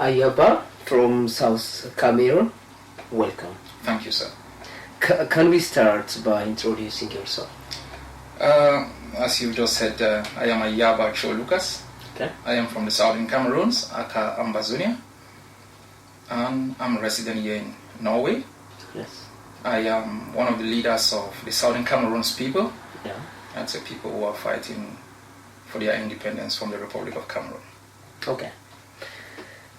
Ayaba from South Cameroon. Welcome. Thank you, sir. Can we start by introducing yourself? As you just said, I am Ayaba Cho Lucas. Okay. I am from the southern Cameroons, Aka Ambazonia, and I'm a resident here in Norway. Yes. I am one of the leaders of the southern Cameroons people. Yeah. That's the people who are fighting for their independence from the Republic of Cameroon. Okay.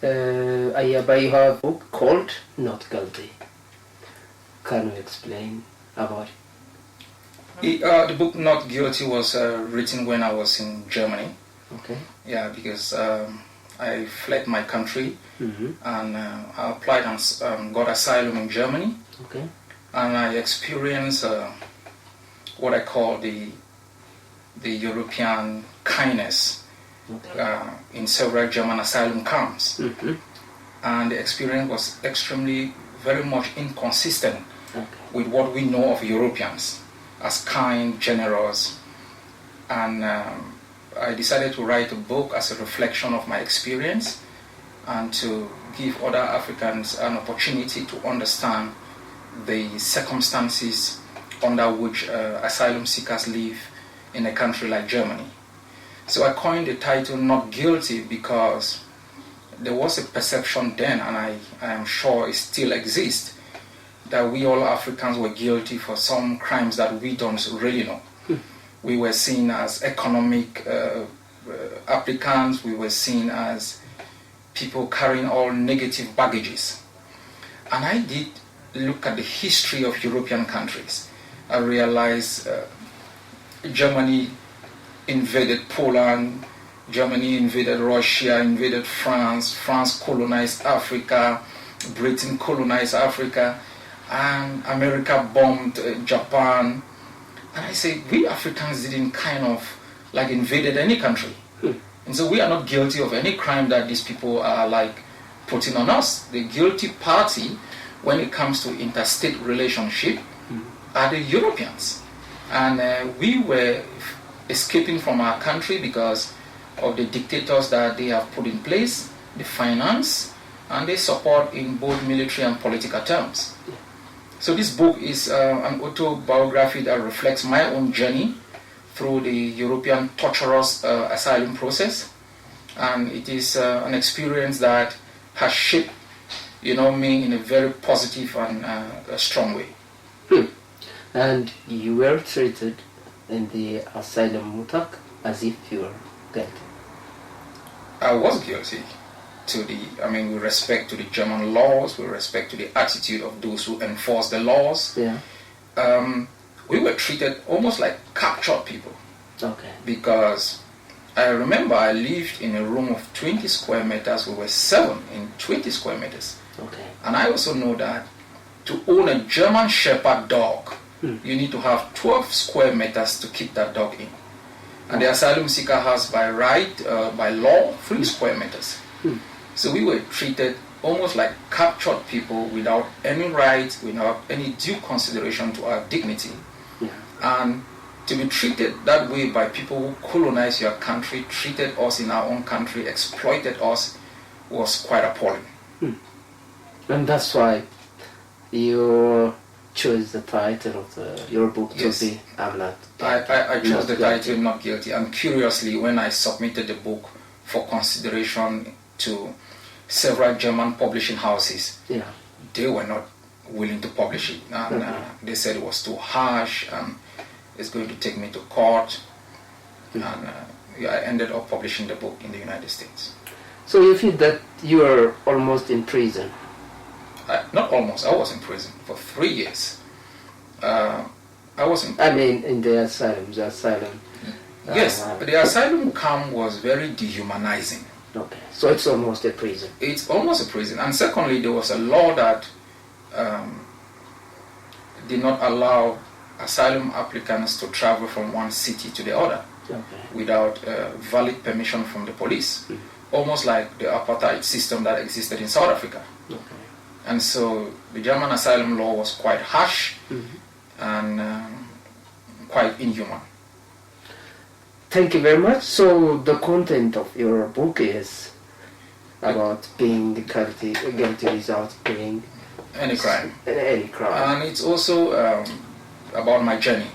Ayaba, you have a book called Not Guilty. Can you explain about it? The book Not Guilty was written when I was in Germany. Okay. Yeah, because I fled my country Mm-hmm. and I applied and got asylum in Germany. Okay. And I experienced what I call the European kindness Okay. in several German asylum camps. Mm-hmm. And the experience was extremely, very much inconsistent Okay. with what we know of Europeans as kind, generous. And I decided to write a book as a reflection of my experience and to give other Africans an opportunity to understand the circumstances under which asylum seekers live in a country like Germany. So I coined the title Not Guilty because there was a perception then, and I am sure it still exists, that we all Africans were guilty for some crimes that we don't really know. We were seen as economic applicants, we were seen as people carrying all negative baggages. And I did look at the history of European countries. I realized Germany invaded Poland, Germany invaded Russia, invaded France, France colonized Africa, Britain colonized Africa, and America bombed Japan. And I say, we Africans didn't kind of like invaded any country. And so we are not guilty of any crime that these people are like putting on us. The guilty party when it comes to interstate relationship are the Europeans. And we were escaping from our country because of the dictators that they have put in place, the finance, and they support in both military and political terms. So this book is an autobiography that reflects my own journey through the European torturous asylum process. And it is an experience that has shaped, me in a very positive and a strong way. And you were treated in the asylum mutak as if you were guilty. I was guilty with respect to the German laws, with respect to the attitude of those who enforce the laws. Yeah. We were treated almost like captured people. Okay. Because I remember I lived in a room of 20 square meters. We were 7 in 20 square meters. Okay. And I also know that to own a German Shepherd dog, you need to have 12 square meters to keep that dog in. And the asylum seeker has by right, by law, 3 square meters. So we were treated almost like captured people without any rights, without any due consideration to our dignity. Yeah. And to be treated that way by people who colonized your country, treated us in our own country, exploited us, was quite appalling. And that's why you chose the title of your book to be I'm Not Guilty. I chose the title Not Guilty. And curiously, when I submitted the book for consideration to several German publishing houses, they were not willing to publish it. And they said it was too harsh and it's going to take me to court. And I ended up publishing the book in the United States. So you feel that you are almost in prison? Not almost. I was in prison for 3 years. I was in in the asylum. Yes, the asylum camp was very dehumanizing. Okay, so it's almost a prison. It's almost a prison. And secondly, there was a law that did not allow asylum applicants to travel from one city to the other without valid permission from the police. Almost like the apartheid system that existed in South Africa. Okay. And so the German asylum law was quite harsh and quite inhuman. Thank you very much. So the content of your book is about being guilty without paying any crime. Any crime. And it's also about my journey.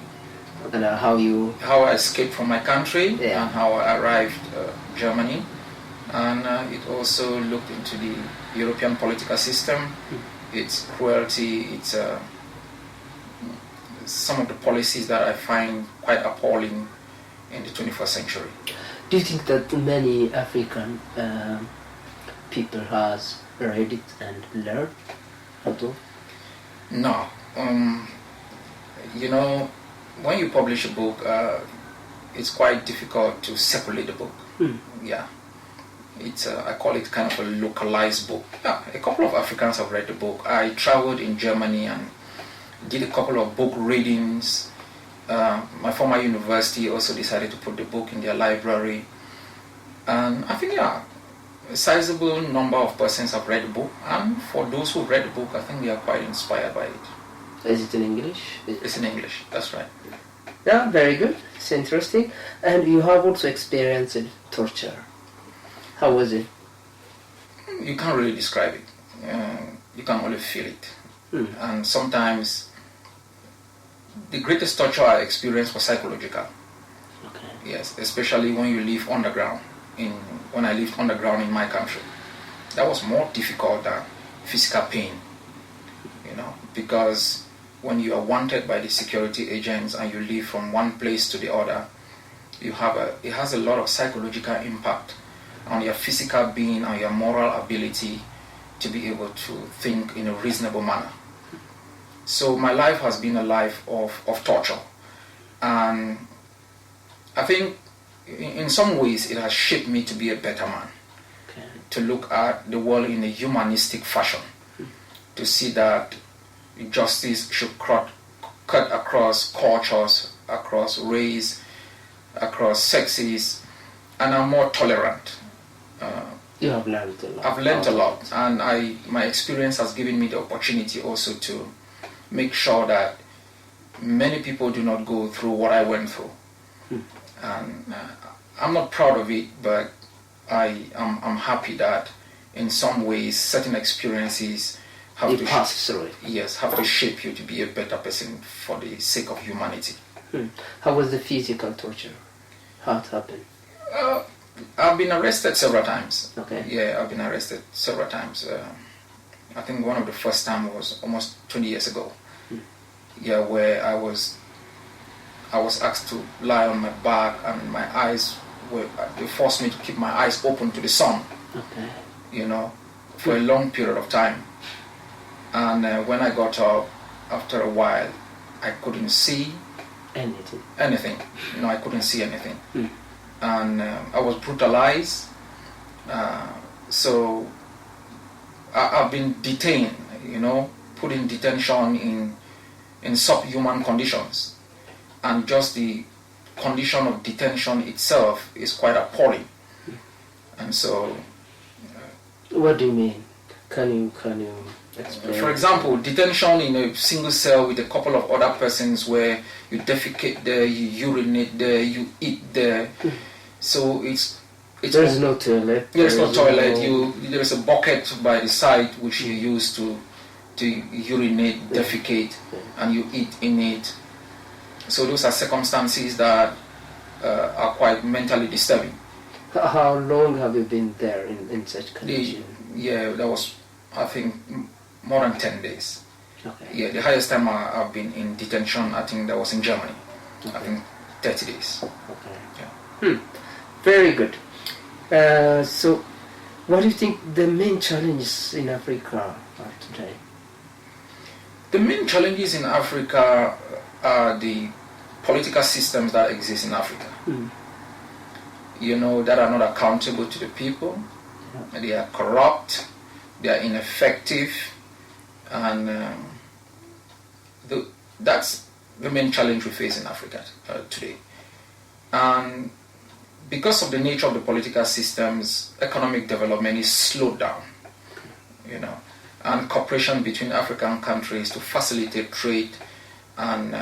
And how I escaped from my country, and how I arrived Germany. And it also looked into the European political system, its cruelty, its some of the policies that I find quite appalling in the 21st century. Do you think that many African people has read it and learned how to? No. You know, when you publish a book, it's quite difficult to separate the book. Yeah. It's I call it kind of a localized book. Yeah, a couple of Africans have read the book. I traveled in Germany and did a couple of book readings. My former university also decided to put the book in their library. And I think, a sizable number of persons have read the book. And for those who read the book, I think they are quite inspired by it. Is it in English? It's in English, that's right. Yeah, very good. It's interesting. And you have also experienced torture. How was it? You can't really describe it. You can only feel it. And sometimes the greatest torture I experienced was psychological. Okay. Yes, especially when you live underground. When I lived underground in my country, that was more difficult than physical pain. You know, because when you are wanted by the security agents and you live from one place to the other, it has a lot of psychological impact on your physical being and your moral ability to be able to think in a reasonable manner. So my life has been a life of torture. And I think in some ways it has shaped me to be a better man. Okay. To look at the world in a humanistic fashion. To see that justice should cut across cultures, across race, across sexes, and are more tolerant. You have learned a lot. I've learned a lot, and my experience has given me the opportunity also to make sure that many people do not go through what I went through. And I'm not proud of it, but I'm happy that in some ways certain experiences have to shape you to be a better person for the sake of humanity. How was the physical torture? How it happened? I've been arrested several times. Okay. Yeah, I've been arrested several times. I think one of the first time was almost 20 years ago. Yeah, where I was asked to lie on my back, and my eyes they forced me to keep my eyes open to the sun. Okay. You know, for a long period of time. And when I got up, after a while, I couldn't see anything. You know, I couldn't see anything. And I was brutalized. So I've been detained, you know, put in detention in subhuman conditions. And just the condition of detention itself is quite appalling. And so... what do you mean? Can you explain? For example, detention in a single cell with a couple of other persons where you defecate there, you urinate there, you eat there. So it's there's no toilet. There's no toilet. There's a bucket by the side which you use to urinate, defecate, and you eat in it. So those are circumstances that are quite mentally disturbing. How long have you been there in such conditions? That was, I think, more than 10 days. Okay. Yeah, the highest time I've been in detention, I think that was in Germany. Okay. I think 30 days. Okay. Yeah. Very good. So, what do you think the main challenges in Africa are today? The main challenges in Africa are the political systems that exist in Africa. You know, that are not accountable to the people. Yeah. They are corrupt, they are ineffective, and that's the main challenge we face in Africa today. And because of the nature of the political systems, economic development is slowed down, you know, and cooperation between African countries to facilitate trade and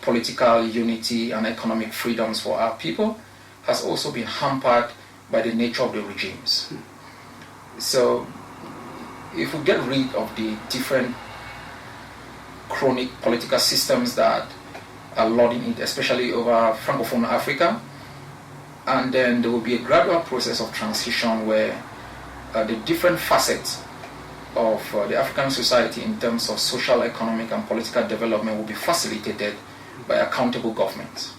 political unity and economic freedoms for our people has also been hampered by the nature of the regimes. So if we get rid of the different chronic political systems that are lording it, especially over Francophone Africa, and then there will be a gradual process of transition where the different facets of the African society in terms of social, economic, and political development will be facilitated by accountable governments.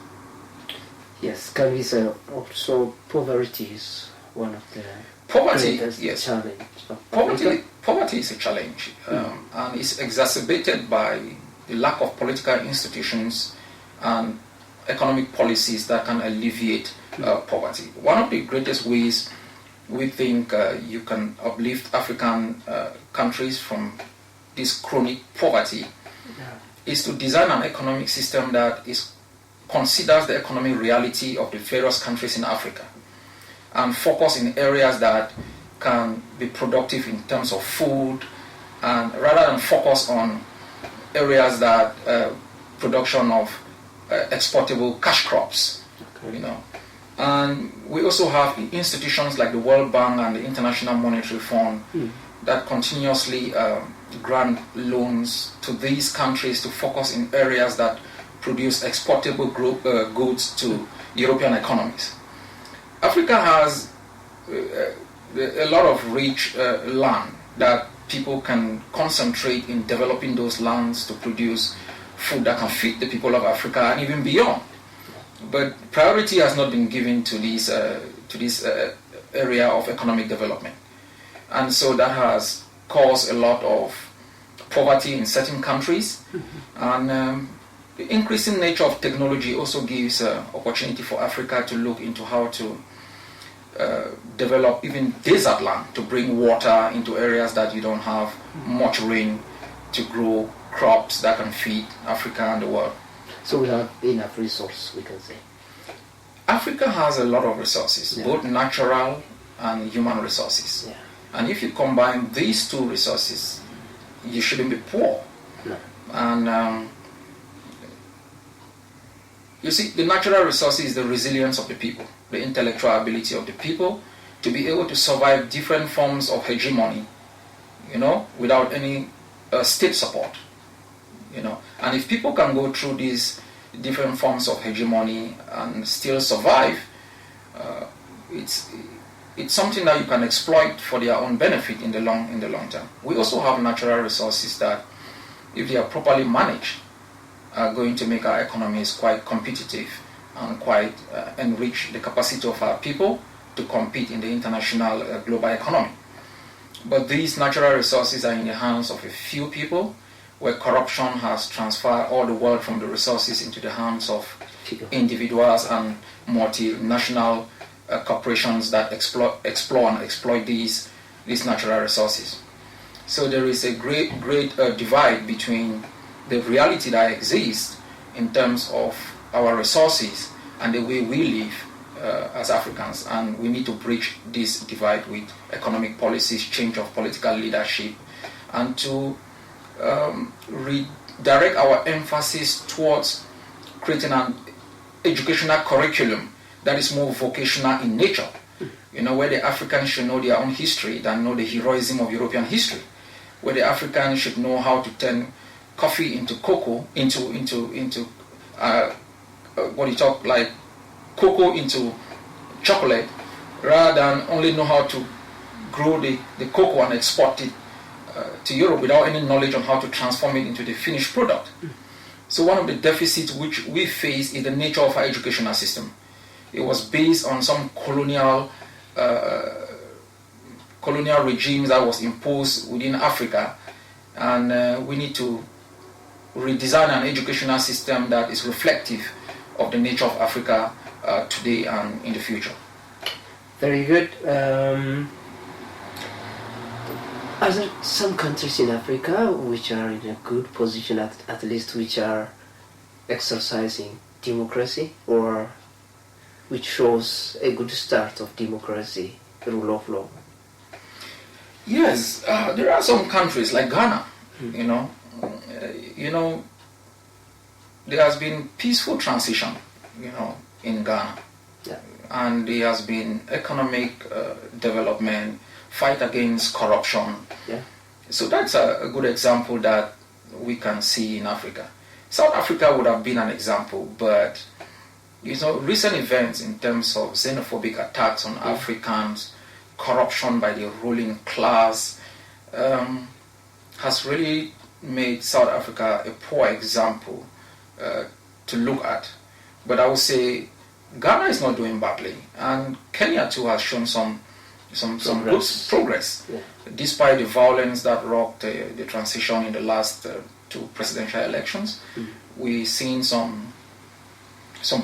Yes, can we say also poverty is one of the greatest challenge? Poverty is a challenge, and it's exacerbated by the lack of political institutions and economic policies that can alleviate poverty. One of the greatest ways we think you can uplift African countries from this chronic poverty is to design an economic system that considers the economic reality of the various countries in Africa and focus in areas that can be productive in terms of food, and rather than focus on areas that production of exportable cash crops, you know. And we also have institutions like the World Bank and the International Monetary Fund that continuously grant loans to these countries to focus in areas that produce exportable goods to European economies. Africa has a lot of rich land that people can concentrate in developing those lands to produce food that can feed the people of Africa and even beyond. But priority has not been given to this area of economic development, and so that has caused a lot of poverty in certain countries. And the increasing nature of technology also gives opportunity for Africa to look into how to develop even desert land to bring water into areas that you don't have much rain to grow crops that can feed Africa and the world. So we have enough resource, we can say. Africa has a lot of resources, both natural and human resources. Yeah. And if you combine these two resources, you shouldn't be poor. No. And you see, the natural resources is the resilience of the people, the intellectual ability of the people to be able to survive different forms of hegemony, you know, without any state support, you know. And if people can go through these different forms of hegemony and still survive, it's something that you can exploit for their own benefit in the long term. We also have natural resources that, if they are properly managed, are going to make our economies quite competitive and quite enrich the capacity of our people to compete in the international global economy. But these natural resources are in the hands of a few people, where corruption has transferred all the wealth from the resources into the hands of individuals and multinational corporations that explore and exploit these natural resources. So there is a great divide between the reality that exists in terms of our resources and the way we live as Africans, and we need to bridge this divide with economic policies, change of political leadership, and to redirect our emphasis towards creating an educational curriculum that is more vocational in nature, you know, where the Africans should know their own history than know the heroism of European history, where the Africans should know how to turn coffee into cocoa, cocoa into chocolate, rather than only know how to grow the cocoa and export it to Europe without any knowledge on how to transform it into the finished product. So one of the deficits which we face is the nature of our educational system. It was based on some colonial regimes that was imposed within Africa, and we need to redesign an educational system that is reflective of the nature of Africa today and in the future. Very good. Are there some countries in Africa which are in a good position, at least which are exercising democracy, or which shows a good start of democracy, rule of law? Yes, there are some countries like Ghana, you know, there has been peaceful transition, in Ghana. Yeah. And there has been economic development fight against corruption. Yeah. So that's a good example that we can see in Africa. South Africa would have been an example, but recent events in terms of xenophobic attacks on Africans, corruption by the ruling class, has really made South Africa a poor example to look at. But I would say Ghana is not doing badly, and Kenya too has shown some good progress, yeah. Despite the violence that rocked the transition in the last two presidential elections. We've seen some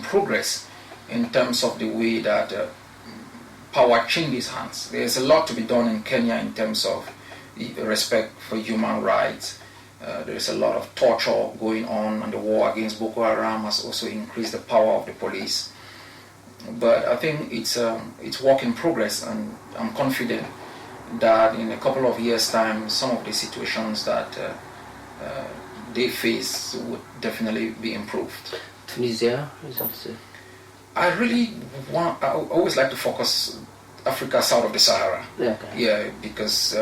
progress in terms of the way that power changes hands. There's a lot to be done in Kenya in terms of respect for human rights. There's a lot of torture going on, and the war against Boko Haram has also increased the power of the police. But I think it's work in progress, and I'm confident that in a couple of years' time, some of the situations that they face would definitely be improved. Tunisia is also. I always like to focus Africa south of the Sahara. Yeah, okay. Yeah, because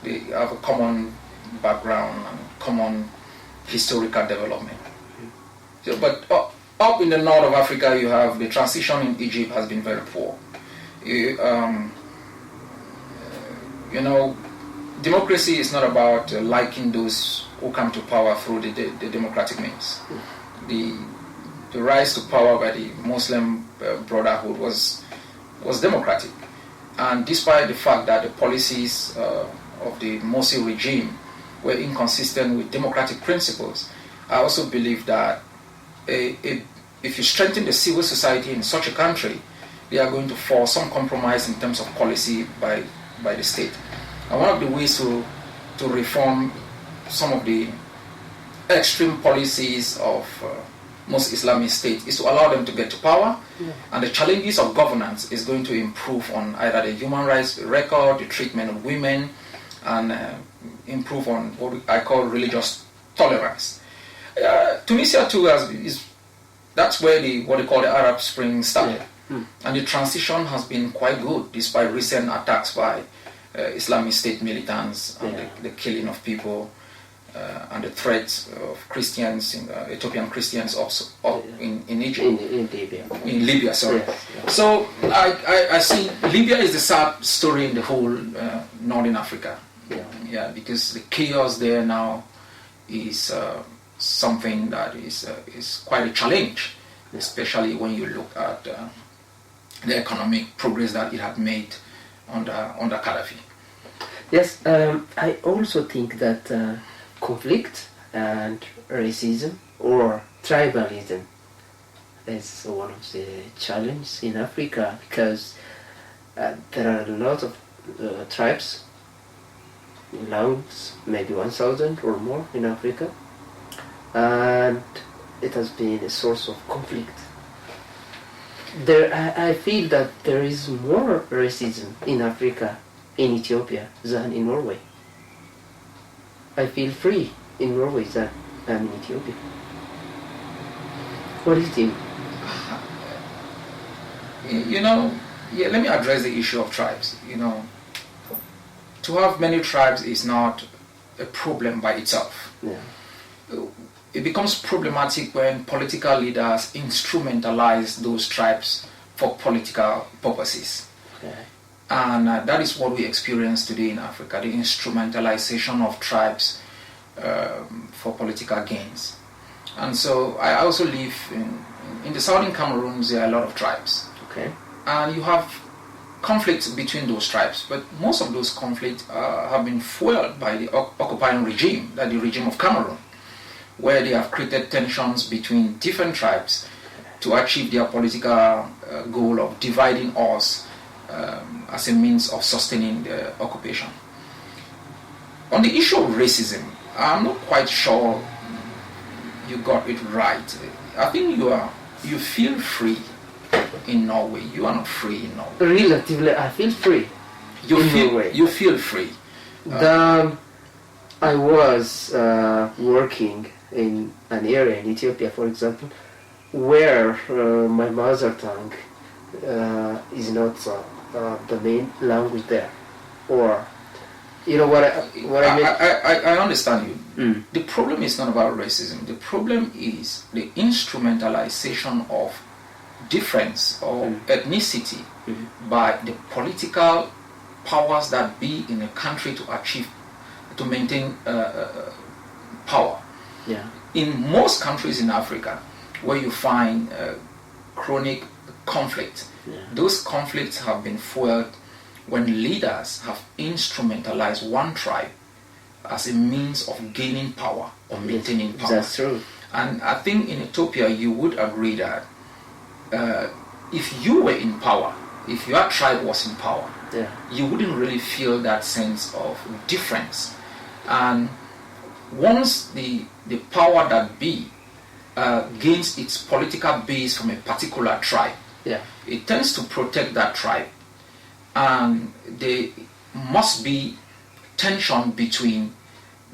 they have a common background and common historical development. So, but up in the north of Africa, you have the transition in Egypt has been very poor. Democracy is not about liking those who come to power through the democratic means. The rise to power by the Muslim Brotherhood was democratic, and despite the fact that the policies of the Morsi regime were inconsistent with democratic principles, I also believe that if you strengthen the civil society in such a country, they are going to force some compromise in terms of policy by the state. And one of the ways to reform some of the extreme policies of most Islamic states is to allow them to get to power, and the challenges of governance is going to improve on either the human rights record, the treatment of women, and improve on what I call religious tolerance. Tunisia too that's where what they call the Arab Spring started, and the transition has been quite good despite recent attacks by Islamic State militants and the killing of people. And the threats of Christians, Ethiopian Christians, also in Egypt. In Libya. In Libya, sorry. Yes. So I see Libya is the sad story in the whole Northern Africa. Yeah, because the chaos there now is something that is quite a challenge, especially when you look at the economic progress that it had made under Gaddafi. Yes, I also think that conflict and racism or tribalism is one of the challenges in Africa, because there are a lot of tribes, maybe 1,000 or more in Africa, and it has been a source of conflict. I feel that there is more racism in Africa, in Ethiopia, than in Norway. I feel free in Norway than I'm in Ethiopia. What do you think? Let me address the issue of tribes. To have many tribes is not a problem by itself. Yeah. It becomes problematic when political leaders instrumentalize those tribes for political purposes. Okay. And that is what we experience today in Africa, the instrumentalization of tribes for political gains. And so I also live in the southern Cameroon. There are a lot of tribes. Okay. And you have conflicts between those tribes, but most of those conflicts have been fueled by the occupying regime, the regime of Cameroon, where they have created tensions between different tribes to achieve their political goal of dividing us as a means of sustaining the occupation. On the issue of racism, I'm not quite sure you got it right. I think you feel free in Norway. You are not free in Norway. Relatively, I feel free. You feel free. I was working in an area in Ethiopia, for example, where my mother tongue is not the main language there. or you know what I mean? I understand you. Mm. The problem is not about racism. The problem is the instrumentalization of difference or ethnicity by the political powers that be in a country to maintain power. Yeah. In most countries in Africa, where you find chronic conflict, those conflicts have been fueled when leaders have instrumentalized one tribe as a means of gaining power or maintaining power. That's true. And I think in Ethiopia you would agree that if you were in power, if your tribe was in power, you wouldn't really feel that sense of difference. And once the power that be gains its political base from a particular tribe, it tends to protect that tribe. And there must be tension between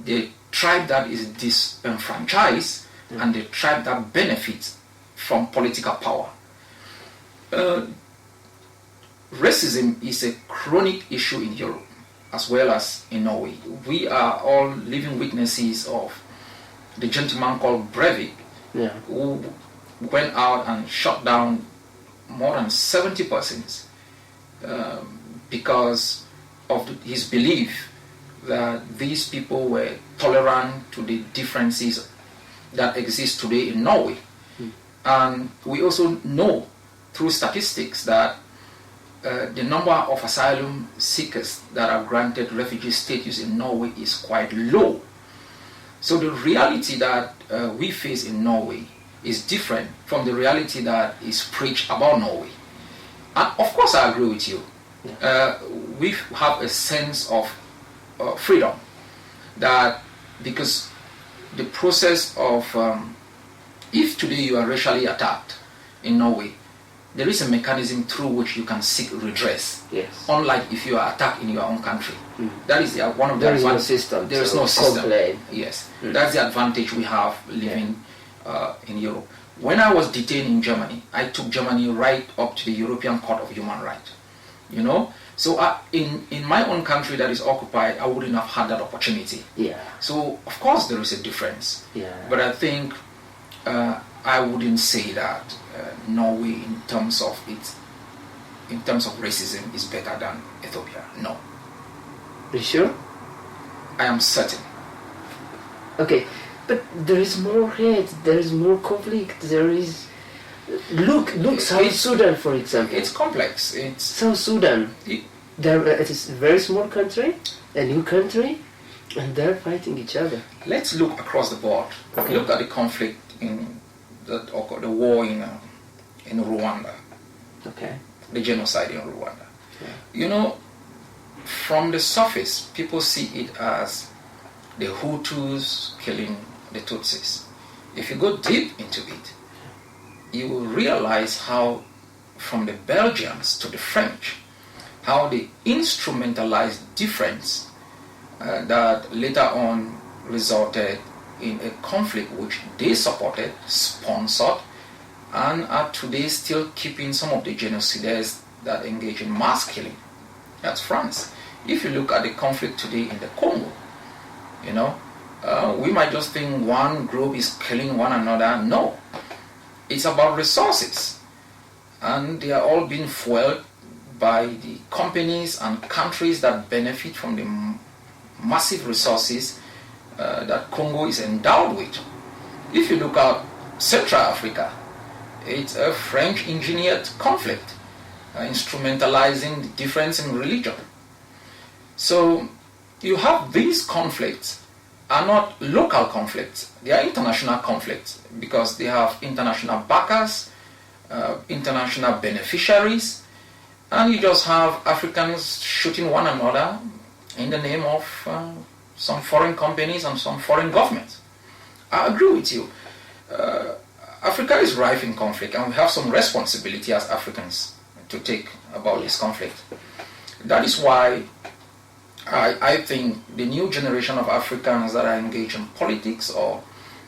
the tribe that is disenfranchised and the tribe that benefits from political power. Racism is a chronic issue in Europe as well as in Norway. We are all living witnesses of the gentleman called Breivik, who went out and shot down more than 70 persons because of his belief that these people were tolerant to the differences that exist today in Norway. And we also know through statistics that the number of asylum seekers that are granted refugee status in Norway is quite low. So the reality that we face in Norway is different from the reality that is preached about Norway. And of course I agree with you. We have a sense of freedom, that because the process of if today you are racially attacked in Norway, there is a mechanism through which you can seek redress. Unlike if you are attacked in your own country. That is one of the advantages. There is no system. There is no system. Complain. Yes, that's the advantage we have living in Europe. When I was detained in Germany, I took Germany right up to the European Court of Human Rights. You know, so in my own country that is occupied, I wouldn't have had that opportunity. So of course there is a difference. But I think I wouldn't say that Norway in terms of racism is better than Ethiopia. No. Are you sure? I am certain. Okay, but there is more hate, there is more conflict, there is... Look, South Sudan, for example. It's complex. South Sudan. It is a very small country, a new country, and they're fighting each other. Let's look across the board. Look at the conflict the war in Rwanda. The genocide in Rwanda. You know, from the surface, people see it as the Hutus killing the Tutsis. If you go deep into it, you will realize how, from the Belgians to the French, how they instrumentalized difference that later on resulted in a conflict which they supported, sponsored, and are today still keeping some of the genocidaires that engage in mass killing. That's France. If you look at the conflict today in the Congo, you know, we might just think one group is killing one another. No. It's about resources, and they are all being fueled by the companies and countries that benefit from the massive resources that Congo is endowed with. If you look at Central Africa, it's a French engineered conflict, instrumentalizing the difference in religion. So you have these conflicts are not local conflicts, they are international conflicts because they have international backers, international beneficiaries, and you just have Africans shooting one another in the name of some foreign companies and some foreign governments. I agree with you. Africa is rife in conflict, and we have some responsibility as Africans to take about this conflict. That is why I think the new generation of Africans that are engaged in politics or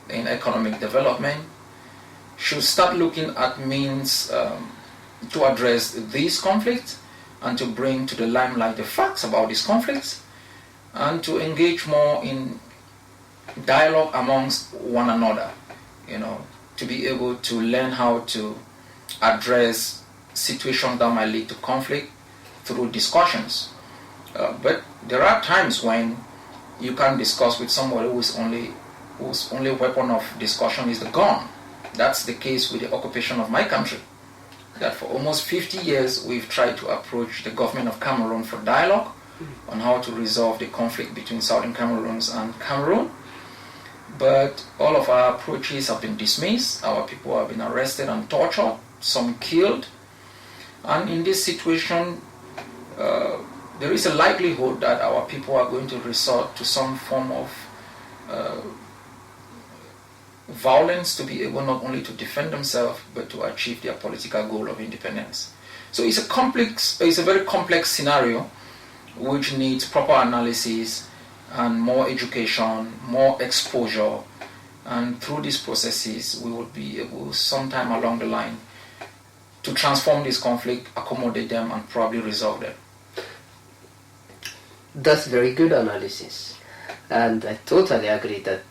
in economic development should start looking at means to address these conflicts and to bring to the limelight the facts about these conflicts, and to engage more in dialogue amongst one another, to be able to learn how to address situations that might lead to conflict through discussions. But there are times when you can't discuss with somebody whose only weapon of discussion is the gun. That's the case with the occupation of my country. That for almost 50 years we've tried to approach the government of Cameroon for dialogue on how to resolve the conflict between Southern Cameroons and Cameroon. But all of our approaches have been dismissed. Our people have been arrested and tortured, some killed. And in this situation, there is a likelihood that our people are going to resort to some form of violence to be able not only to defend themselves but to achieve their political goal of independence. So it's a very complex scenario which needs proper analysis and more education, more exposure, and through these processes we will be able sometime along the line to transform this conflict, accommodate them, and probably resolve them. That's very good analysis, and I totally agree that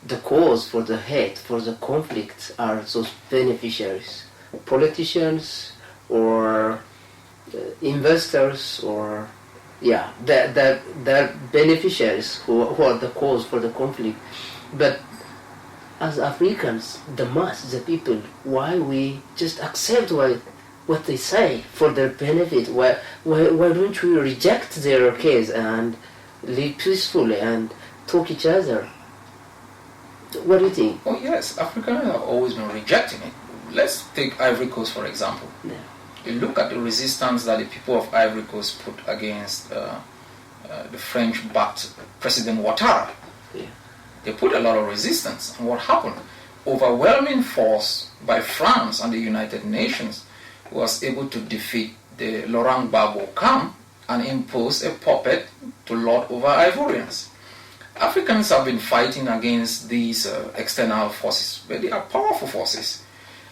the cause for the hate, for the conflict, are those beneficiaries, politicians or investors, or they're beneficiaries who are the cause for the conflict. But as Africans, the people, why we just accept what they say for their benefit? Why don't we reject their case and live peacefully and talk each other? What do you think? Oh yes, Africans have always been rejecting it. Let's take Ivory Coast for example. Yeah. You look at the resistance that the people of Ivory Coast put against the French-backed President Ouattara. Yeah. They put a lot of resistance. And what happened? Overwhelming force by France and the United Nations was able to defeat the Laurent Gbagbo camp and impose a puppet to lord over Ivorians. Africans have been fighting against these external forces, but they are powerful forces.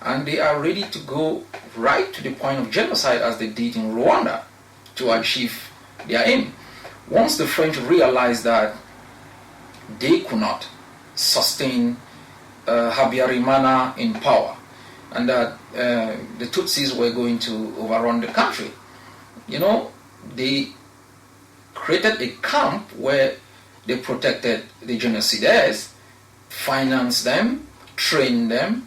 And they are ready to go right to the point of genocide as they did in Rwanda to achieve their aim. Once the French realized that they could not sustain Habyarimana in power and that the Tutsis were going to overrun the country, they created a camp where they protected the genocidaires, financed them, trained them,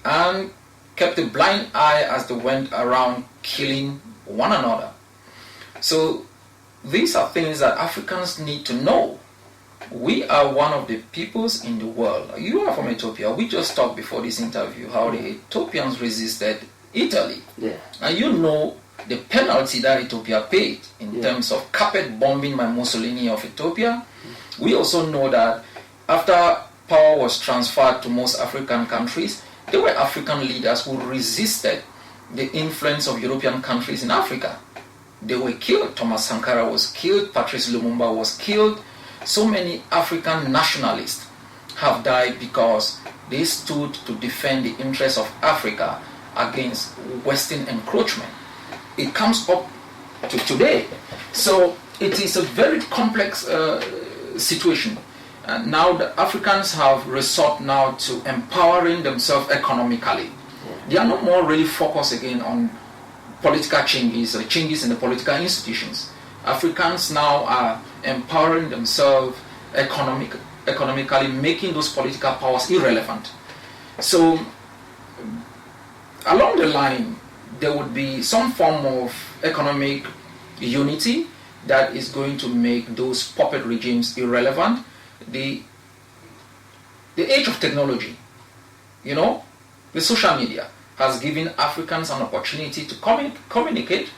and kept a blind eye as they went around killing one another. So these are things that Africans need to know. We are one of the peoples in the world. You are from Ethiopia. We just talked before this interview how the Ethiopians resisted Italy. Yeah. And you know the penalty that Ethiopia paid in terms of carpet bombing by Mussolini of Ethiopia. We also know that after power was transferred to most African countries, there were African leaders who resisted the influence of European countries in Africa. They were killed. Thomas Sankara was killed. Patrice Lumumba was killed. So many African nationalists have died because they stood to defend the interests of Africa against Western encroachment. It comes up to today. So it is a very complex situation. And now the Africans have resort now to empowering themselves economically. They are not more really focused again on political changes or changes in the political institutions. Africans now are empowering themselves economically, making those political powers irrelevant. So along the line, there would be some form of economic unity that is going to make those puppet regimes irrelevant. The age of technology, the social media has given Africans an opportunity to communicate,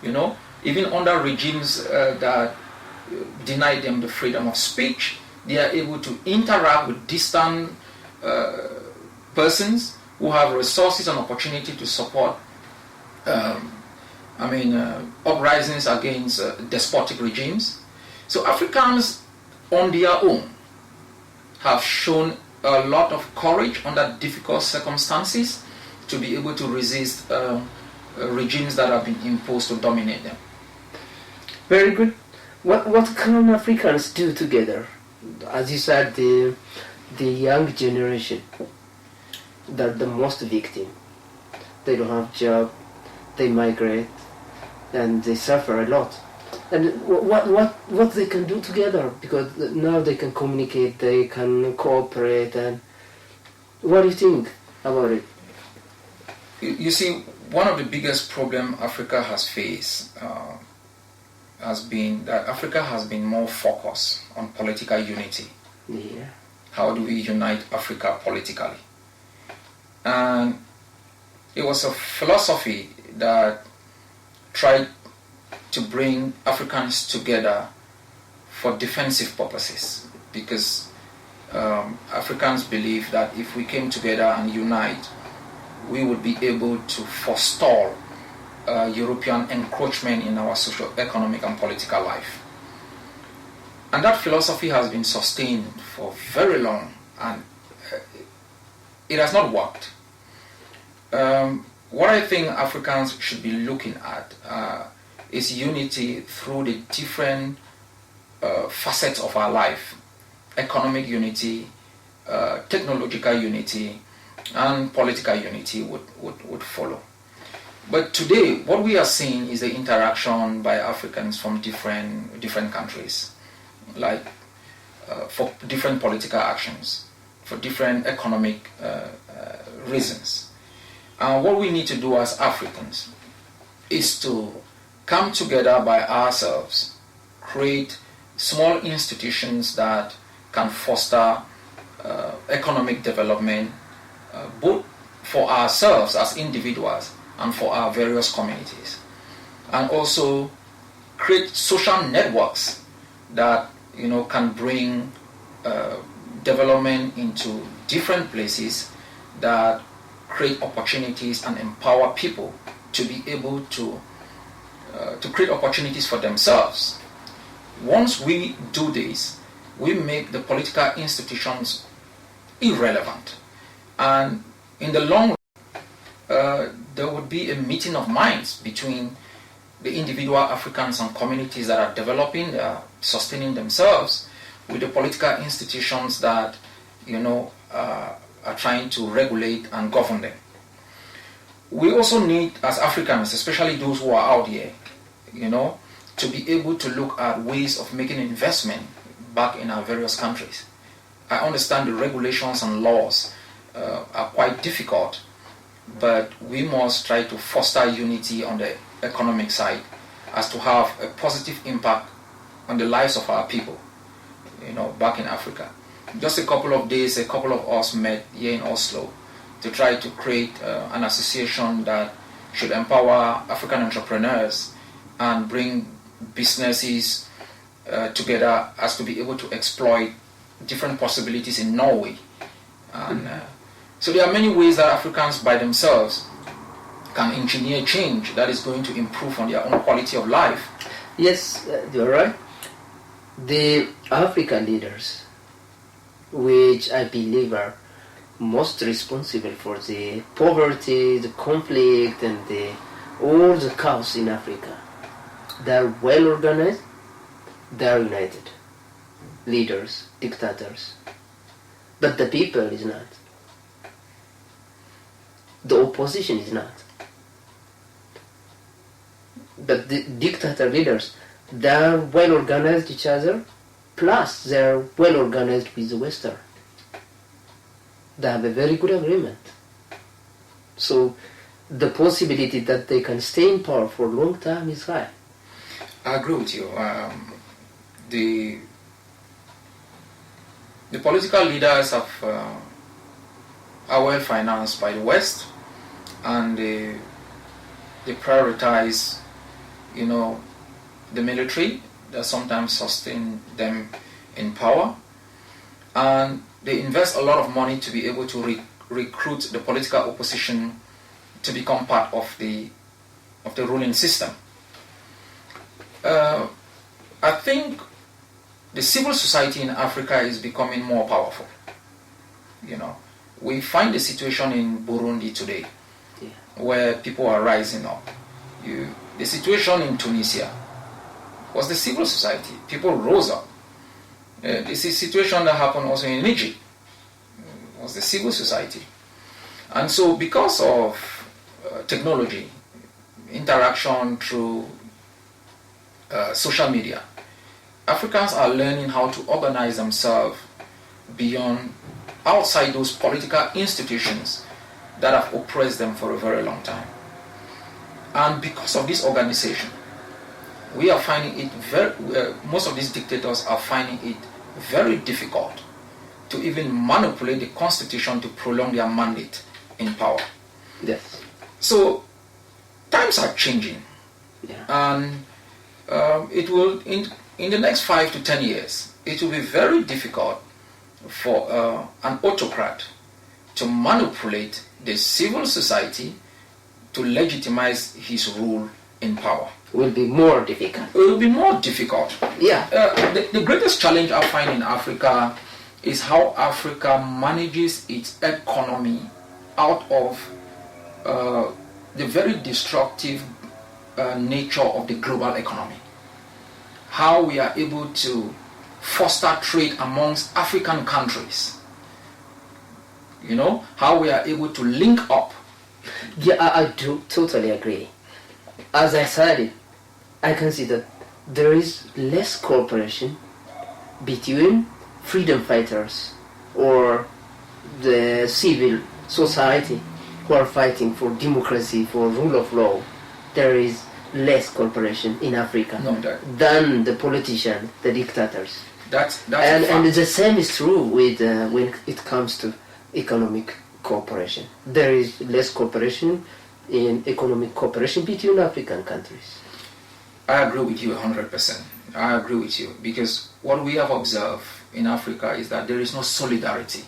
even under regimes that deny them the freedom of speech. They are able to interact with distant persons who have resources and opportunity to support uprisings against despotic regimes. So Africans on their own have shown a lot of courage under difficult circumstances to be able to resist regimes that have been imposed to dominate them. Very good. What can Africans do together? As you said, the young generation, they're the most victim. They don't have job, they migrate, and they suffer a lot. And what they can do together, because now they can communicate, they can cooperate, and what do you think about it? You see, one of the biggest problems Africa has faced has been that Africa has been more focused on political unity. Yeah. How do we unite Africa politically? And it was a philosophy that tried to bring Africans together for defensive purposes, because Africans believe that if we came together and unite, we would be able to forestall European encroachment in our socio-economic and political life. And that philosophy has been sustained for very long, and it has not worked. What I think Africans should be looking at is unity through the different facets of our life: economic unity, technological unity, and political unity would follow. But today, what we are seeing is the interaction by Africans from different countries, like for different political actions, for different economic reasons. And what we need to do as Africans is to come together by ourselves, create small institutions that can foster economic development, both for ourselves as individuals and for our various communities, and also create social networks that can bring development into different places, that create opportunities and empower people to be able to create opportunities for themselves. Once we do this, we make the political institutions irrelevant, and in the long run, there would be a meeting of minds between the individual Africans and communities that are developing, they are sustaining themselves, with the political institutions that are trying to regulate and govern them. We also need, as Africans, especially those who are out here, to be able to look at ways of making investment back in our various countries. I understand the regulations and laws are quite difficult, but we must try to foster unity on the economic side as to have a positive impact on the lives of our people, back in Africa. Just a couple of days, a couple of us met here in Oslo to try to create an association that should empower African entrepreneurs and bring businesses together as to be able to exploit different possibilities in Norway. And so there are many ways that Africans by themselves can engineer change that is going to improve on their own quality of life. Yes, you're right. The African leaders, which I believe are most responsible for the poverty, the conflict, and all the chaos in Africa, they are well organized, they are united. Leaders, dictators. But the people is not. The opposition is not. But the dictator leaders, they are well organized each other, plus they are well organized with the Western. They have a very good agreement. So the possibility that they can stay in power for a long time is high. I agree with you. The political leaders are well financed by the West, and they prioritize, the military that sometimes sustain them in power, and they invest a lot of money to be able to recruit the political opposition to become part of the ruling system. I think the civil society in Africa is becoming more powerful. We find the situation in Burundi today Yeah. where people are rising up. The situation in Tunisia was the civil society. People rose up. This is a situation that happened also in Egypt. Was the civil society. And so because of technology, interaction through social media, Africans are learning how to organize themselves beyond, outside those political institutions that have oppressed them for a very long time. And because of this organization, we are finding it most of these dictators are finding it very difficult to even manipulate the constitution to prolong their mandate in power. Yes. So times are changing, and it will in the next 5 to 10 years, it will be very difficult for an autocrat to manipulate the civil society to legitimize his rule in power. Will be more difficult. It will be more difficult. Yeah. The greatest challenge I find in Africa is how Africa manages its economy out of the very destructive nature of the global economy. How we are able to foster trade amongst African countries. You know, how we are able to link up. Yeah, I do totally agree. As I said, I can see that there is less cooperation between freedom fighters or the civil society who are fighting for democracy, for rule of law. There is less cooperation in Africa than the politicians, the dictators. That's and the same is true with when it comes to economic cooperation. There is less cooperation in economic cooperation between African countries. I agree with you 100%. I agree with you, because what we have observed in Africa is that there is no solidarity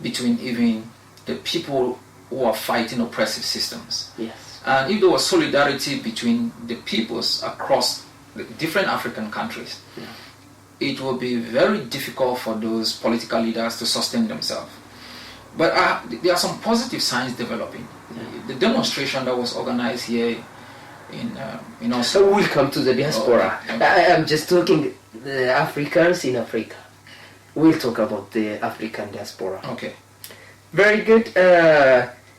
between even the people who are fighting oppressive systems. Yes. And if there was solidarity between the peoples across the different African countries, it will be very difficult for those political leaders to sustain themselves. But there are some positive signs developing. The demonstration that was organized here in Oslo. So we'll come to the diaspora. I am just talking the Africans in Africa. We'll talk about the African diaspora. Okay. Very good.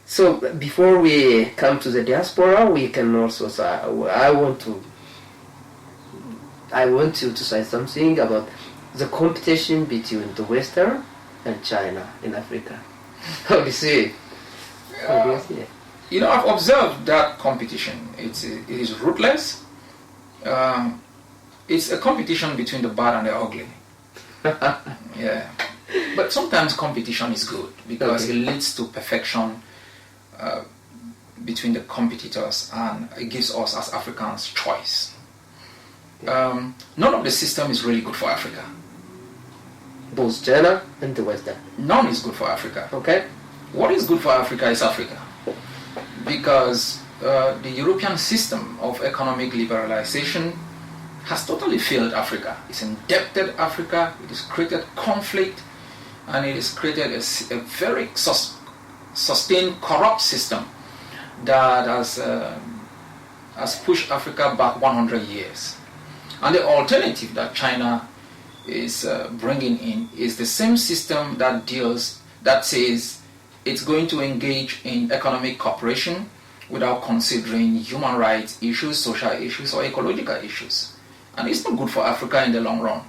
So before we come to the diaspora, we can also say, I want you to say something about the competition between the Western and China in Africa. How do you see it? How do you see it? You know, I've observed that competition. It is ruthless. It's a competition between the bad and the ugly. Yeah. But sometimes competition is good because it leads to perfection between the competitors, and it gives us as Africans choice. None of the system is really good for Africa. Both China and the Western. None is good for Africa. Okay. What is good for Africa is Africa. Because the European system of economic liberalization has totally failed Africa. It's indebted Africa, it has created conflict, and it has created a very sustained corrupt system that has pushed Africa back 100 years. And the alternative that China is bringing in is the same system that says it's going to engage in economic cooperation without considering human rights issues, social issues, or ecological issues. And it's not good for Africa in the long run.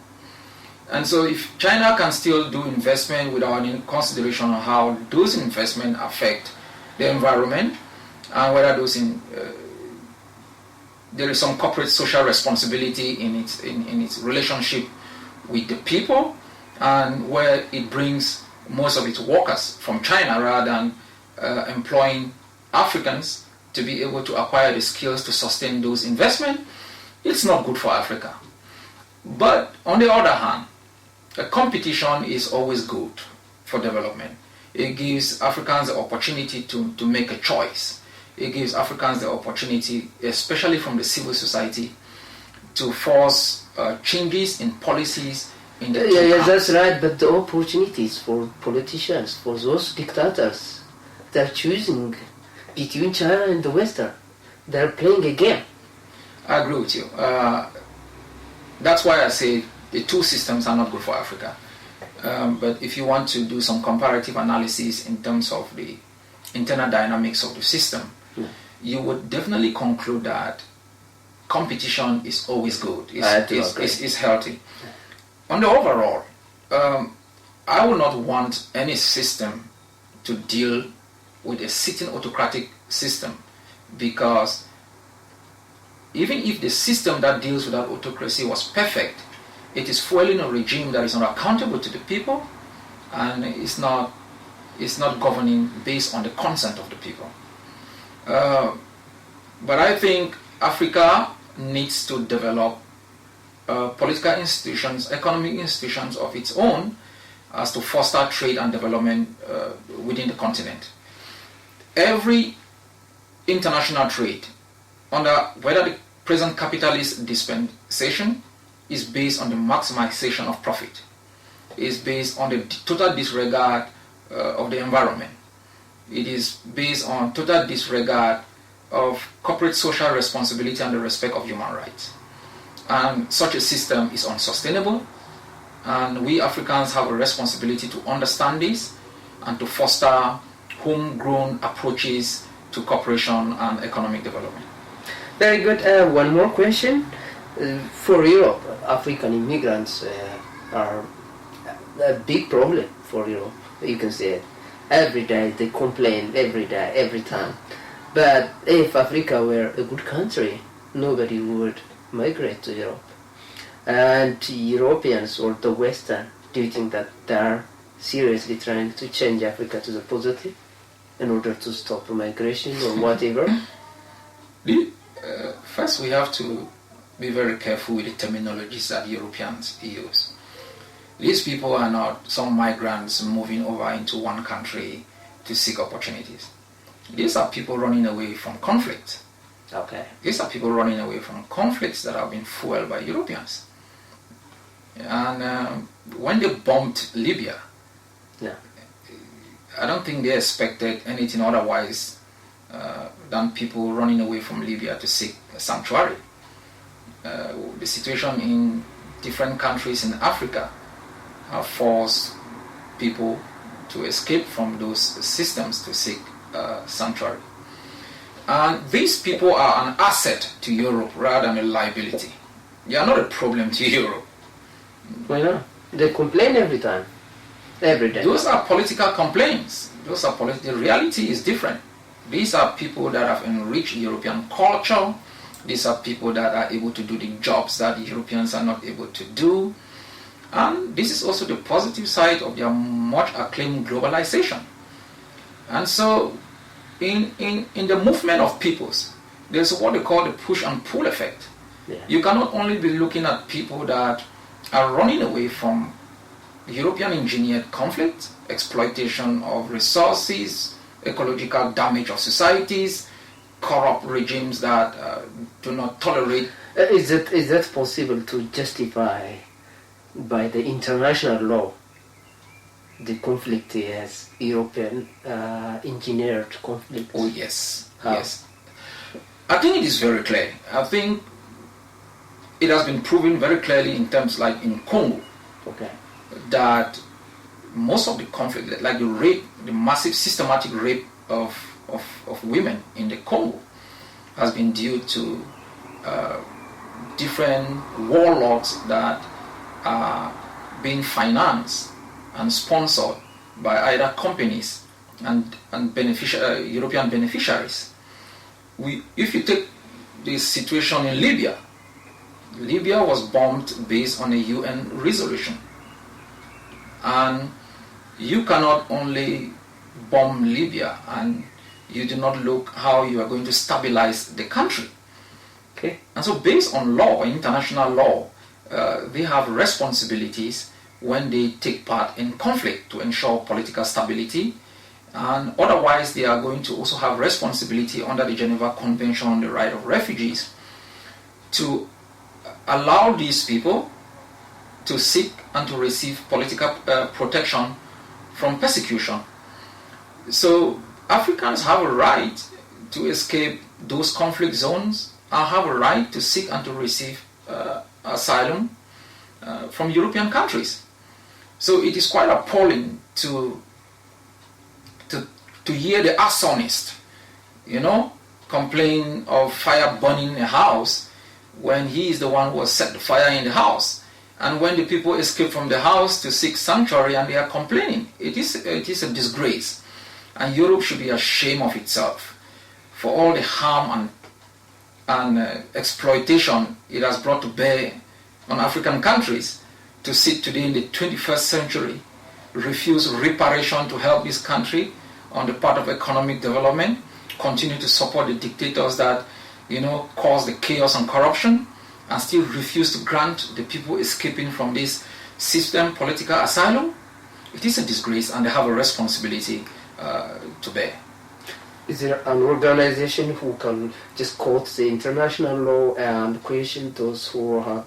And so if China can still do investment without any consideration of how those investments affect the environment, and whether there is some corporate social responsibility in its relationship with the people, and where it brings most of its workers from China rather than employing Africans to be able to acquire the skills to sustain those investments, it's not good for Africa. But on the other hand, a competition is always good for development. It gives Africans the opportunity to make a choice. It gives Africans the opportunity, especially from the civil society, to force changes in policies in the Yeah, that's right. But the opportunities for politicians, for those dictators, they're choosing between China and the Western. They're playing a game. I agree with you. That's why I say the two systems are not good for Africa. But if you want to do some comparative analysis in terms of the internal dynamics of the system, you would definitely conclude that competition is always good. It's healthy. On the overall, I would not want any system to deal with a sitting autocratic system, because even if the system that deals with that autocracy was perfect, it is fueling a regime that is not accountable to the people, and it's not governing based on the consent of the people. But I think Africa needs to develop political institutions, economic institutions of its own, as to foster trade and development within the continent. Every international trade, under whether the present capitalist dispensation, is based on the maximization of profit, is based on the total disregard of the environment. It is based on total disregard of corporate social responsibility and the respect of human rights. And such a system is unsustainable, and we Africans have a responsibility to understand this and to foster homegrown approaches to cooperation and economic development. Very good. One more question. For Europe, African immigrants are a big problem for Europe. You can say it. Every day they complain, every day, every time. But if Africa were a good country, nobody would migrate to Europe. And Europeans or the Western, do you think that they are seriously trying to change Africa to the positive in order to stop migration or whatever? First, we have to be very careful with the terminologies that Europeans use. These people are not some migrants moving over into one country to seek opportunities. These are people running away from conflict. Okay. These are people running away from conflicts that have been fueled by Europeans. And when they bombed Libya, I don't think they expected anything otherwise than people running away from Libya to seek sanctuary. The situation in different countries in Africa have forced people to escape from those systems to seek sanctuary. And these people are an asset to Europe rather than a liability. They are not a problem to Europe. Why not? They complain every time, every day. Those are political complaints. The reality is different. These are people that have enriched European culture. These are people that are able to do the jobs that Europeans are not able to do. And this is also the positive side of their much acclaimed globalization. And so in the movement of peoples, there's what they call the push and pull effect. Yeah. You cannot only be looking at people that are running away from European engineered conflict, exploitation of resources, ecological damage of societies, corrupt regimes that do not tolerate. Is that possible to justify by the international law the conflict as European engineered conflict? Oh yes, How? yes. I think it is very clear. I think it has been proven very clearly in terms like in Congo, Okay. that most of the conflict, like the rape, the massive systematic rape of women in the Congo, has been due to different warlords that are being financed and sponsored by either companies and European beneficiaries. If you take the situation in Libya, Libya was bombed based on a UN resolution. And you cannot only bomb Libya and you do not look how you are going to stabilize the country. Okay. And so based on law, international law, they have responsibilities when they take part in conflict to ensure political stability. And otherwise they are going to also have responsibility under the Geneva Convention on the Right of Refugees to allow these people to seek and to receive political protection from persecution. So Africans have a right to escape those conflict zones and have a right to seek and to receive asylum from European countries. So it is quite appalling to hear the arsonist, complain of fire burning a house when he is the one who has set the fire in the house. And when the people escape from the house to seek sanctuary and they are complaining, it is a disgrace. And Europe should be ashamed of itself for all the harm and exploitation it has brought to bear on African countries to sit today in the 21st century, refuse reparation to help this country on the part of economic development, continue to support the dictators that cause the chaos and corruption, and still refuse to grant the people escaping from this system political asylum. It is a disgrace, and they have a responsibility to bear. Is there an organization who can just quote the international law and question those who have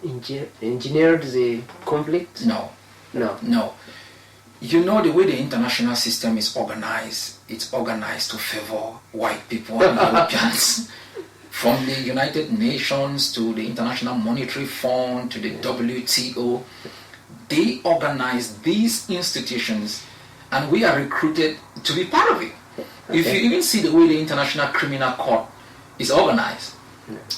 engineered the conflict? No. The way the international system is organized, it's organized to favor white people and Europeans. From the United Nations to the International Monetary Fund to the WTO, they organize these institutions and we are recruited to be part of it. Okay. If you even see the way the International Criminal Court is organized,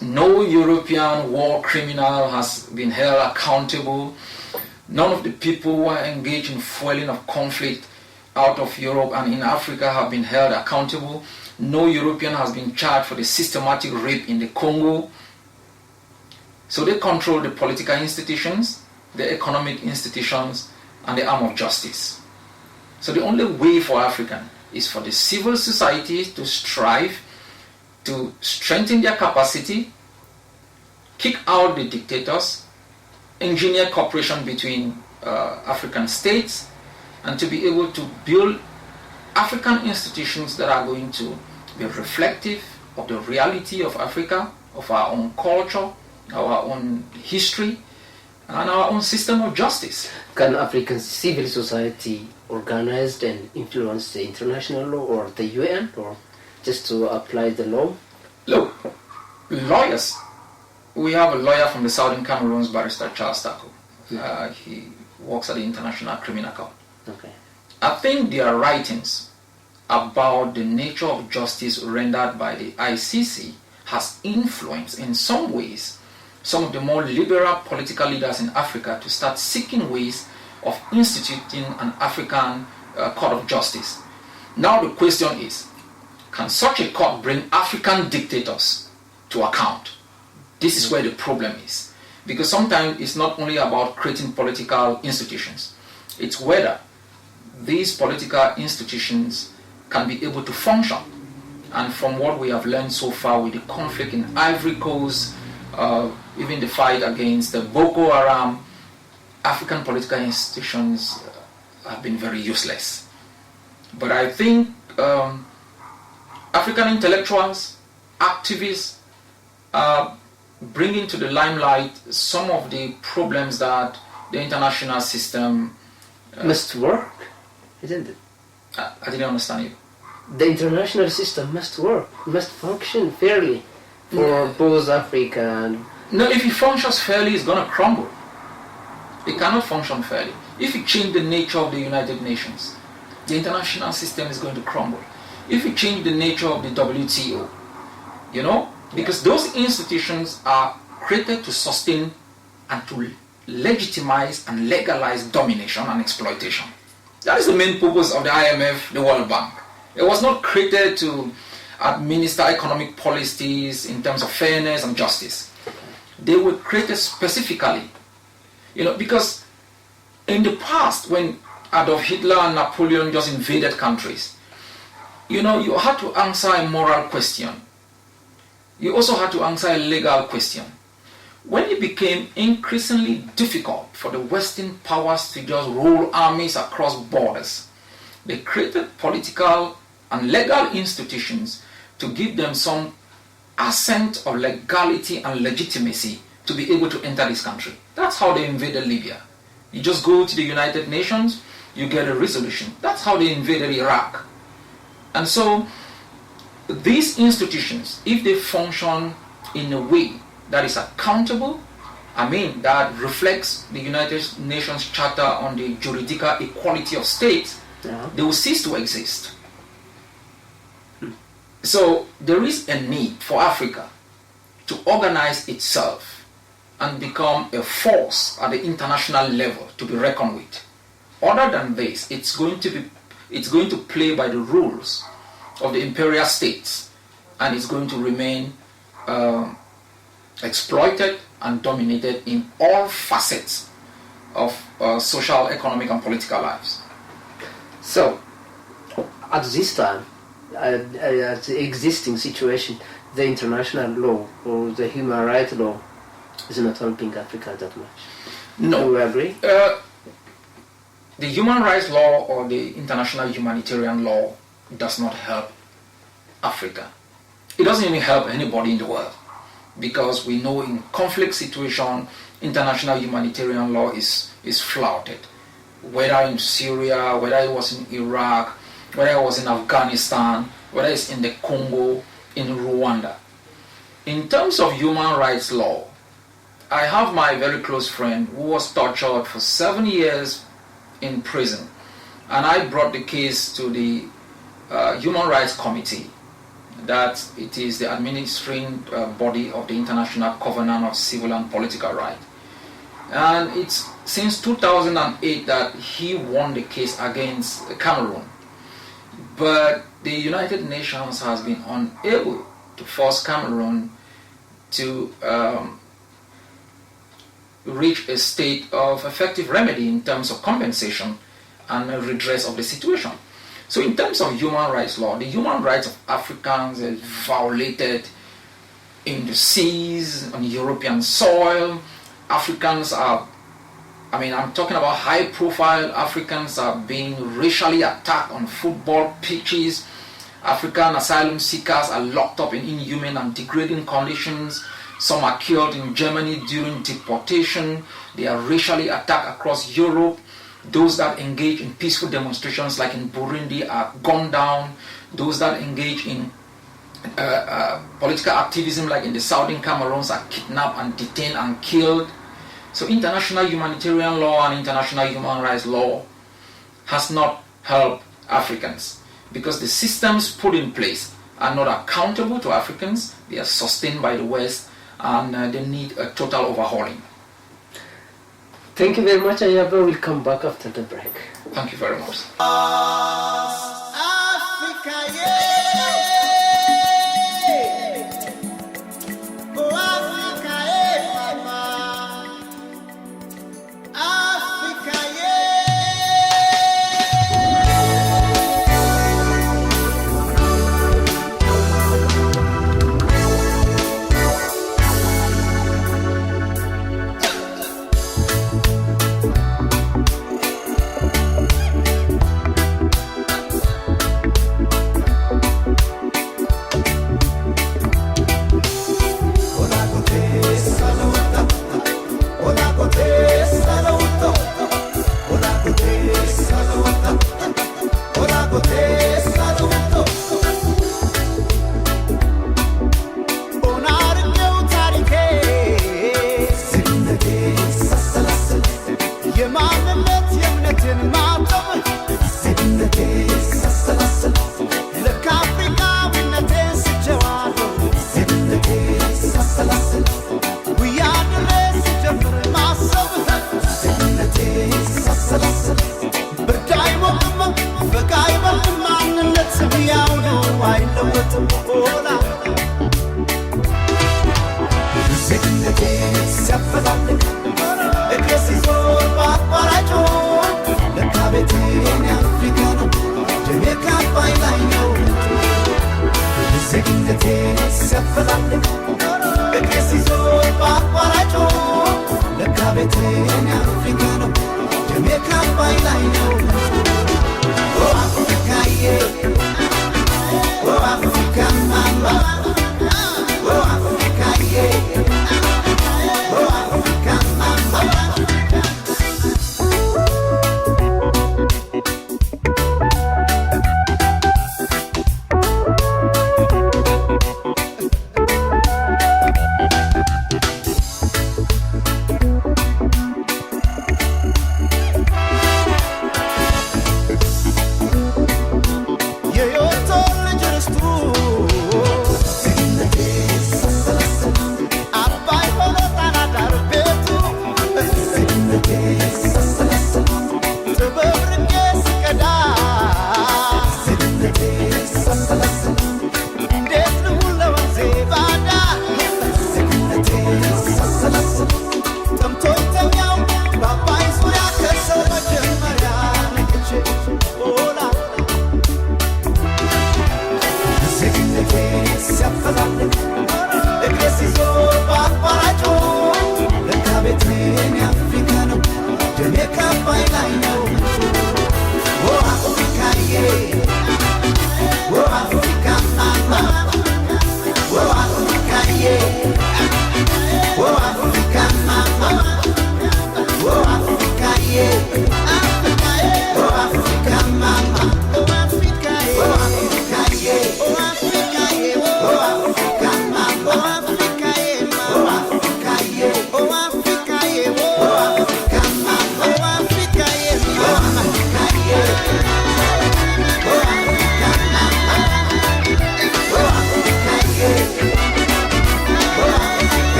no European war criminal has been held accountable. None of the people who are engaged in fueling of conflict out of Europe and in Africa have been held accountable. No European has been charged for the systematic rape in the Congo. So they control the political institutions, the economic institutions, and the arm of justice. So the only way for African is for the civil society to strive to strengthen their capacity, kick out the dictators, engineer cooperation between African states, and to be able to build African institutions that are going to be reflective of the reality of Africa, of our own culture, our own history, and our own system of justice. Can African civil society organize and influence the international law or the UN, or just to apply the law? Look, lawyers. We have a lawyer from the Southern Cameroons, Barrister Charles Tako. He works at the International Criminal Court. Okay. I think their writings about the nature of justice rendered by the ICC has influenced in some ways some of the more liberal political leaders in Africa to start seeking ways of instituting an African court of justice. Now the question is, can such a court bring African dictators to account? This is where the problem is. Because sometimes it's not only about creating political institutions, it's whether these political institutions can be able to function. And from what we have learned so far with the conflict in Ivory Coast, even the fight against the Boko Haram, African political institutions have been very useless. But I think African intellectuals, activists, are bringing to the limelight some of the problems that the international system must work, isn't it? I didn't understand you. The international system must work, must function fairly for both Africa and... No, if it functions fairly, it's going to crumble. It cannot function fairly. If you change the nature of the United Nations, the international system is going to crumble. If you change the nature of the WTO, because those institutions are created to sustain and to legitimize and legalize domination and exploitation. That is the main purpose of the IMF, the World Bank. It was not created to administer economic policies in terms of fairness and justice. They were created specifically, because in the past when Adolf Hitler and Napoleon just invaded countries, you had to answer a moral question. You also had to answer a legal question. When it became increasingly difficult for the Western powers to just roll armies across borders, they created political and legal institutions to give them some accent of legality and legitimacy to be able to enter this country. That's how they invaded Libya. You just go to the United Nations, you get a resolution. That's how they invaded Iraq. And so these institutions, if they function in a way that is accountable, that reflects the United Nations Charter on the juridical equality of states, they will cease to exist. So there is a need for Africa to organize itself and become a force at the international level to be reckoned with. Other than this, it's going to play by the rules of the imperial states, and it's going to remain exploited and dominated in all facets of social, economic, and political lives. So, at this time, at the existing situation, the international law or the human rights law is not helping Africa that much. No. Do you agree? The human rights law or the international humanitarian law does not help Africa. It doesn't even help anybody in the world, because we know in conflict situation, international humanitarian law is flouted. Whether in Syria, whether it was in Iraq, whether it was in Afghanistan, whether it's in the Congo, in Rwanda. In terms of human rights law, I have my very close friend who was tortured for 7 years in prison, and I brought the case to the Human Rights Committee, that it is the administering body of the International Covenant of Civil and Political Rights. And it's since 2008 that he won the case against Cameroon. But the United Nations has been unable to force Cameroon to reach a state of effective remedy in terms of compensation and redress of the situation. So in terms of human rights law, the human rights of Africans is violated in the seas, on European soil. Africans are, I'm talking about high-profile Africans are being racially attacked on football pitches. African asylum seekers are locked up in inhuman and degrading conditions. Some are killed in Germany during deportation. They are racially attacked across Europe. Those that engage in peaceful demonstrations like in Burundi are gunned down. Those that engage in political activism like in the southern Cameroons are kidnapped and detained and killed. So international humanitarian law and international human rights law has not helped Africans, because the systems put in place are not accountable to Africans. They are sustained by the West, and they need a total overhauling. Thank you very much, Ayaba. We'll come back after the break. Thank you very much. Africa, yeah. Oh, Africa, yeah, mama. Africa, I